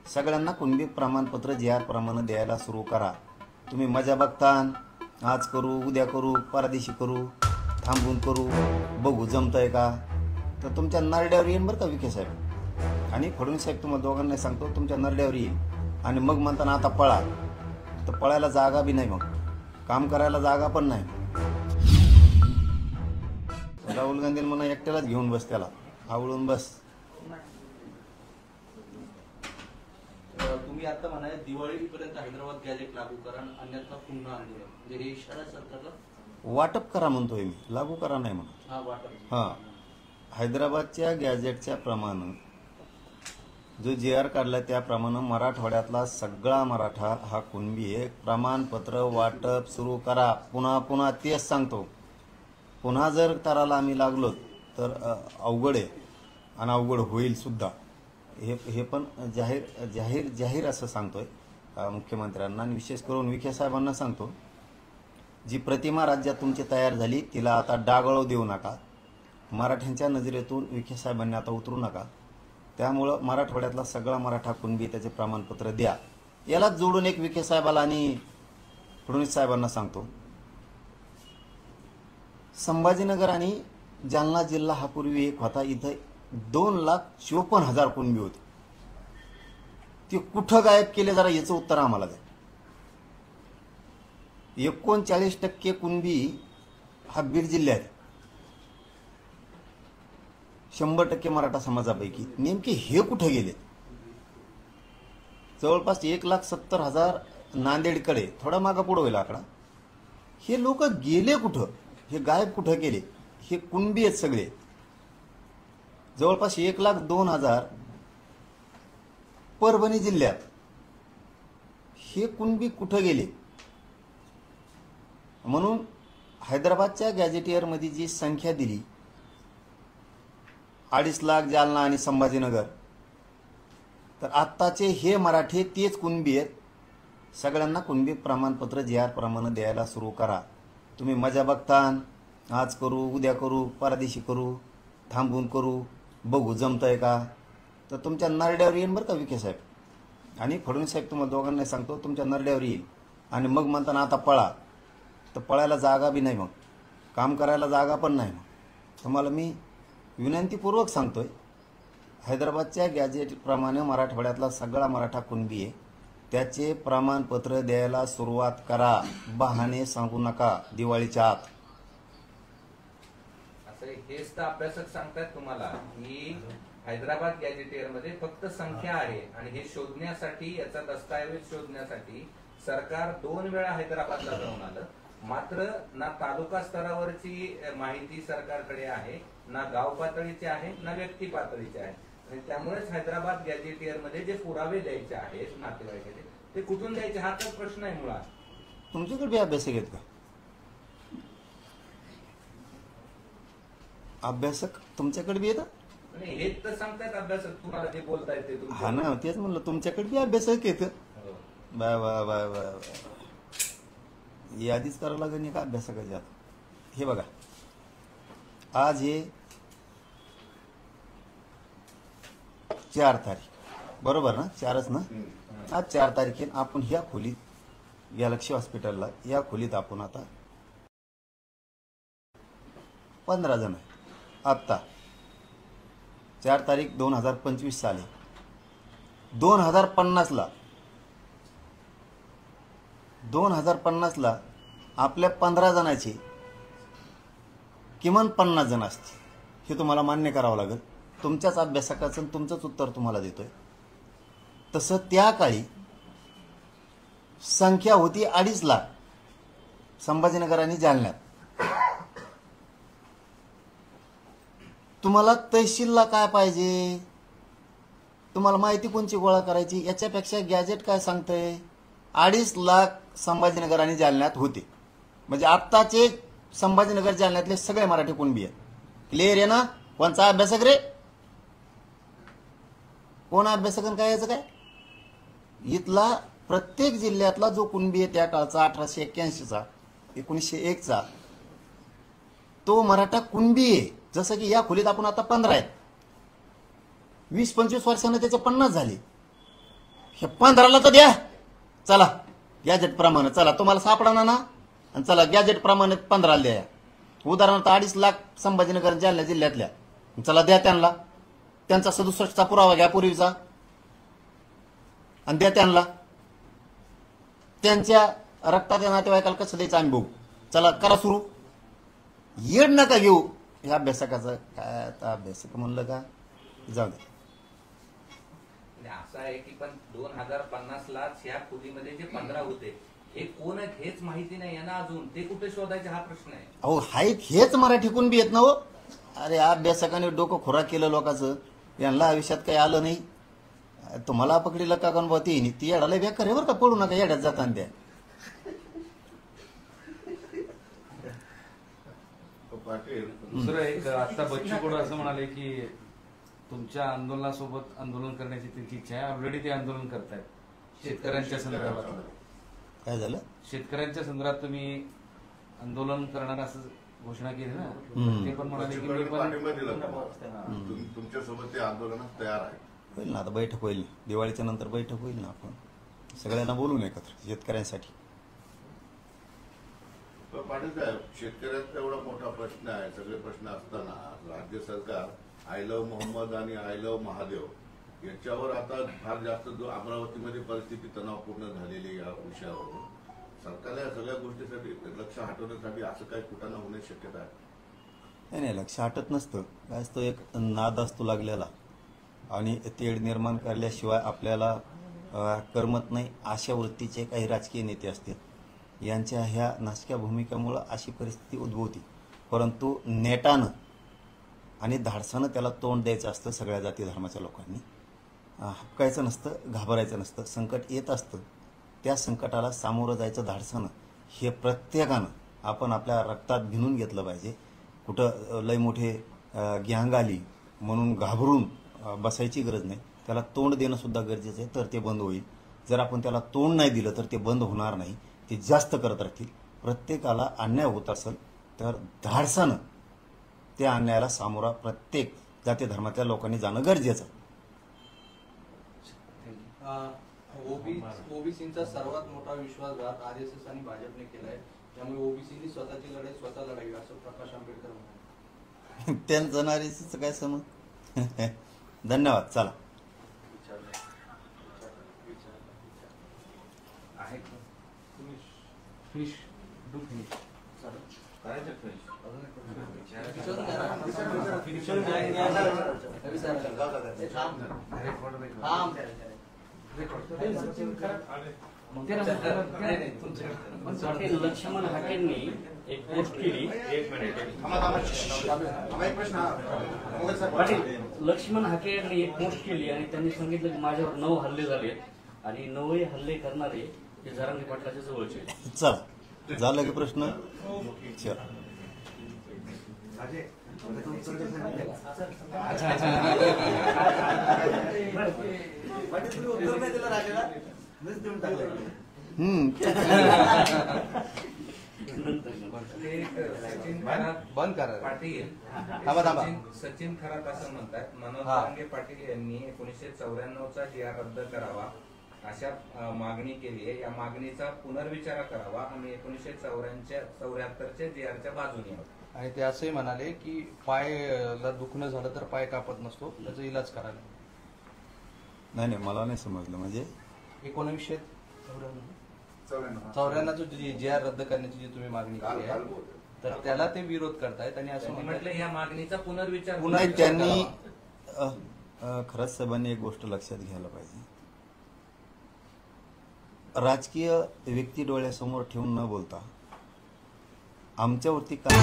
सगळ्यांना कुणबी प्रमाणपत्र JR प्रमाणे द्यायला सुरू करा। तुम्ही मजा बघतान, आज करू, उद्या करू, परदेशी करू, थांबून करू, बघू जमतंय का, तर तुमच्या नरड्यावर येईन बरं का विखे साहेब आणि फडणवीस साहेब। तुम्हाला दोघांना सांगतो, तुमच्या नरड्यावर येईल आणि मग म्हणताना आता पळा, तर पळायला जागा बी नाही, मग काम करायला जागा पण नाही। राहुल गांधी म्हणा एकट्यालाच घेऊन बस, त्याला आवळून बस। तुम्ही आता म्हणाले दिवाळीपर्यंत हैदराबाद गॅजेट लागू करा, अन्यथा पुन्हा आंदोलन, म्हणजे हे इशारा सरकारला वाटप करा म्हणतोय मी, लागू करा नाही म्हणून। हा वाटप, हां, हैदराबादच्या गॅजेटच्या प्रमाणे जो JR काढला त्याप्रमाणे मराठवाड्यातला सगळा मराठा हा कुणबी आहे। प्रमाणपत्र वाटप सुरू करा। पुन्हा पुन्हा तेच सांगतो, पुन्हा जर करायला आम्ही लागलो तर अवघड आहे आणि अवघड होईल सुद्धा। हे पण जाहीर असं सांगतोय मुख्यमंत्र्यांना आणि विशेष करून विखे साहेबांना सांगतो, जी प्रतिमा राज्यात तुमची तयार झाली तिला आता डागळू देऊ नका। मराठ्यांच्या नजरेतून विखे साहेबांनी आता उतरू नका। त्यामुळं मराठवाड्यातला सगळा मराठा कुणबी त्याचे प्रमाणपत्र द्या। यालाच जोडून एक विखे साहेबाला आणि फडणवीस साहेबांना सांगतो, संभाजीनगर आणि जालना जिल्हा हा पूर्वी एक होता, इथं 2,54,000 कुणबी होते। ते कुठं गायब केले जरा याचं उत्तर आम्हाला द्या। 39% कुणबी हा बीड जिल्ह्यात, 100% मराठा समाजापैकी नेमके हे कुठे गेले? जवळपास 1,70,000 नांदेडकडे, थोडा मागं पुढे होईल आकडा। हे लोक गेले कुठं? हे गायब कुठं केले? हे कुणबी आहेत सगळे। जवळपास 1,02,000 परभणी जिल्ह्यात, हे कुणबी कुठं गेले? म्हणून हैदराबादच्या गॅजेटियरमध्ये जी संख्या दिली 2.5 लाख जालना आणि संभाजीनगर, तर आत्ताचे हे मराठी तेच कुणबी आहेत। सगळ्यांना कुणबी प्रमाणपत्र JR प्रमाणे द्यायला सुरू करा। तुम्ही मजा बघतान, आज करू, उद्या करू, परदेशी करू, थांबून करू, बघू जमतंय का, तर तुमच्या नरड्यावर येईन बरं का विखे साहेब आणि फडणवीस साहेब। तुम्हाला दोघांना सांगतो, तुमच्या नरड्यावर येईल आणि मग म्हणताना आता पळा, तर पळायला जागा बी नाही, मग काम करायला जागा पण नाही। मग तुम्हाला मी विनंतीपूर्वक सांगतोय, हैदराबादच्या गॅजेटप्रमाणे मराठवाड्यातला सगळा मराठा कुणबी आहे, त्याचे प्रमाणपत्र द्यायला सुरुवात करा। बहाणे सांगू नका दिवाळीच्या आत। हेच तर अभ्यासक सांगतात तुम्हाला की हैदराबाद गॅजेटियर मध्ये फक्त संख्या आहे आणि हे शोधण्यासाठी, याचा दस्तऐवज शोधण्यासाठी सरकार 2 वेळा हैदराबादला जाऊन आलं। मात्र ना तालुका स्तरावरची माहिती सरकारकडे आहे, ना गाव पातळीची आहे, ना व्यक्ती पातळीची आहे आणि त्यामुळेच हैदराबाद गॅजेटियर मध्ये जे पुरावे द्यायचे आहेत नातेवाईकाचे, ते कुठून द्यायचे हा तर प्रश्न आहे मुळात। तुमच्याकडे बी अभ्यासक आहेत का? अभ्यासक तुमच्याकडे बी येतात? नाही, हेच तर सांगतायत अभ्यासक तुम्हाला, जे बोलतायत ते तुमच्या। हा ना, तेच म्हणलं तुमच्याकडे बी अभ्यासक येतं। बाय बाय बाय बाय, यादीच करावं लागेल का अभ्यासकाची आता? हे बघा, आज हे 4 तारीख बरोबर ना? 4च ना? आज 4 तारखेला आपण ह्या खोलीत, गॅलेक्सी हॉस्पिटलला, या खोलीत आपण आता 15 जण आहे। आत्ता 4 तारीख 2025 साली 2050 ला आपल्या 15 जणांची किमान 50 जण असतील, हे तुम्हाला मान्य करावं लागेल। तुमच्याच अभ्यासकाचं तुमचंच उत्तर तुम्हाला देतोय। तसं त्या काळी संख्या होती 2.5 लाख संभाजीनगर आणि जालन्यात। तुम्हाला तहसीलला काय पाहिजे? तुम्हाला माहिती कोणची गोळा करायची? याच्यापेक्षा गॅजेट काय सांगतंय? 2.5 लाख संभाजीनगर आणि जालन्यात होते, म्हणजे आत्ताचे संभाजीनगर जालन्यातले सगळे मराठी कुणबी आहेत। क्लिअर आहे ना? कोणचा अभ्यासक रे? कोण अभ्यासक काय याचं काय? इथला प्रत्येक जिल्ह्यातला जो कुणबी आहे त्या काळचा 1881चा 1901चा तो मराठा कुणबी आहे। जसं की या खोलीत आपण आता 15 आहेत, 20-25 वर्षांनी त्याचे 50 झाले। हे 15ला तर द्या. चला गॅजेट प्रमाणे चला, तुम्हाला सापडणार ना, आणि चला गॅजेट प्रमाणे 15ला द्या. उदाहरणार्थ 2.5 लाख संभाजीनगर जालना जिल्ह्यातल्या, चला द्या त्यांना. त्यांचा 67चा पुरावा घ्या पूर्वीचा आणि द्या त्यांना. त्यांच्या रक्ताच्या नातेवाईकाला कसं द्यायचं आम्ही बघू. चला करा सुरू. येड नका घेऊ ह्या अभ्यासकाचं. काय आता अभ्यासक म्हणलं का, जाऊ दे. असं आहे की पण 2050ला ह्या खोलीमध्ये जे 15 होते हे कोण आहेत हेच माहिती नाही यांना अजून. ते कुठे शोधायचे हा प्रश्न आहे. अहो हाय हेच मराठी कुणबी येत ना हो. अरे अभ्यासकाने डोकं खोराक केलं लोकांचं. यांना आयुष्यात काही आलं नाही. तुम्हाला पकडीला का कोण ती येडाला बेकार आहे बरं का. पडू नका येड्यात जाताना त्या. दुसरं एक आता बच्चू कडू असं म्हणाले की तुमच्या आंदोलनासोबत आंदोलन करण्याची त्यांची इच्छा आहे. ऑलरेडी ते आंदोलन करतायत शेतकऱ्यांच्या संदर्भात. काय झालं? शेतकऱ्यांच्या संदर्भात तुम्ही आंदोलन करणार असं घोषणा केली ना. ते पण म्हणाले की मी पण पाठिंबा दिला तुमच्यासोबत ते आंदोलनात तयार आहे. होईल ना, आता बैठक होईल. दिवाळीच्या नंतर बैठक होईल ना. आपण सगळ्यांना बोलून एकत्र शेतकऱ्यांसाठी. पण पाटील साहेब, शेतकऱ्यांचा एवढा मोठा प्रश्न आहे. सगळे प्रश्न असताना राज्य सरकार आय लव्ह मोहम्मद आणि आय लव्ह महादेव याच्यावर आता फार जास्त जो अमरावतीमध्ये परिस्थिती तणावपूर्ण झालेली या विषयावर सरकारला या सगळ्या गोष्टीसाठी लक्ष हटवण्यासाठी असं काही कुठं होण्याची शक्यता आहे? नाही लक्ष हटत नसतं. काय असतो एक नाद असतो लागलेला, आणि तेढ निर्माण करल्याशिवाय आपल्याला करमत नाही. अशा वृत्तीचे काही राजकीय नेते असतील. यांच्या ह्या नाशक्या भूमिकेमुळं अशी परिस्थिती उद्भवती. परंतु नेटानं आणि धाडसानं त्याला तोंड द्यायचं असतं. सगळ्या जाती धर्माच्या लोकांनी हपकायचं नसतं, घाबरायचं नसतं. संकट येत असतं, त्या संकटाला सामोरं जायचं धाडसानं. हे प्रत्येकानं आपण आपल्या रक्तात भिनून घेतलं पाहिजे. कुठं लय मोठे गँग आली म्हणून घाबरून बसायची गरज नाही. त्याला तोंड देणं सुद्धा गरजेचं आहे, तर ते बंद होईल. जर आपण त्याला तोंड नाही दिलं तर ते बंद होणार नाही. ते जास्त करत राहतील. प्रत्येकाला अन्याय होत असेल तर धाडसानं त्या अन्यायाला सामोरा प्रत्येक जाती धर्मातल्या लोकांनी जाणं गरजेचं आहे. ओबीसींचा सर्वात मोठा विश्वासघात आरएसएस आणि भाजपने केलाय. त्यामुळे ओबीसींनी स्वतःची लढाई स्वतः लढावी असं प्रकाश आंबेडकर म्हणाले. त्यांचं नारीचं काय समज. धन्यवाद. चला. फिनिश डू फिनिश करायचं फ्रेश. लक्ष्मण हाकेंनी एक पोस्ट केली. लक्ष्मण हाके यांनी एक पोस्ट केली आणि त्यांनी सांगितलं की माझ्यावर 9 हल्ले झाले आणि 9 हल्ले करणारे हे जरांगे पाटलाच्या जवळचे. चला झालं की प्रश्न. चला. बंद करा पाटील. सचिन खरात असं म्हणतात मनोज जरांगे पाटील यांनी 1994चा जी.आर. रद्द करावा अशा मागणी केली आहे. या मागणीचा पुनर्विचार करावा आणि 1974च्या जी.आरच्या बाजूने यावं. आणि ते असंही म्हणाले की पायला दुखणं झालं तर पाय कापत नसतो, त्याचा इलाज करायला. नाही मला नाही समजलं. म्हणजे 1994चं जी.आर. रद्द करण्याची जी तुम्ही मागणी केली आहे तर त्याला ते विरोध करतायत आणि असं म्हटलं या मागणीचा पुनर्विचार नाही. त्यांनी खरंच साहेबांनी एक गोष्ट लक्षात घ्यायला पाहिजे. राजकीय व्यक्ती डोळ्यासमोर ठेवून न बोलता आमच्यावरती काय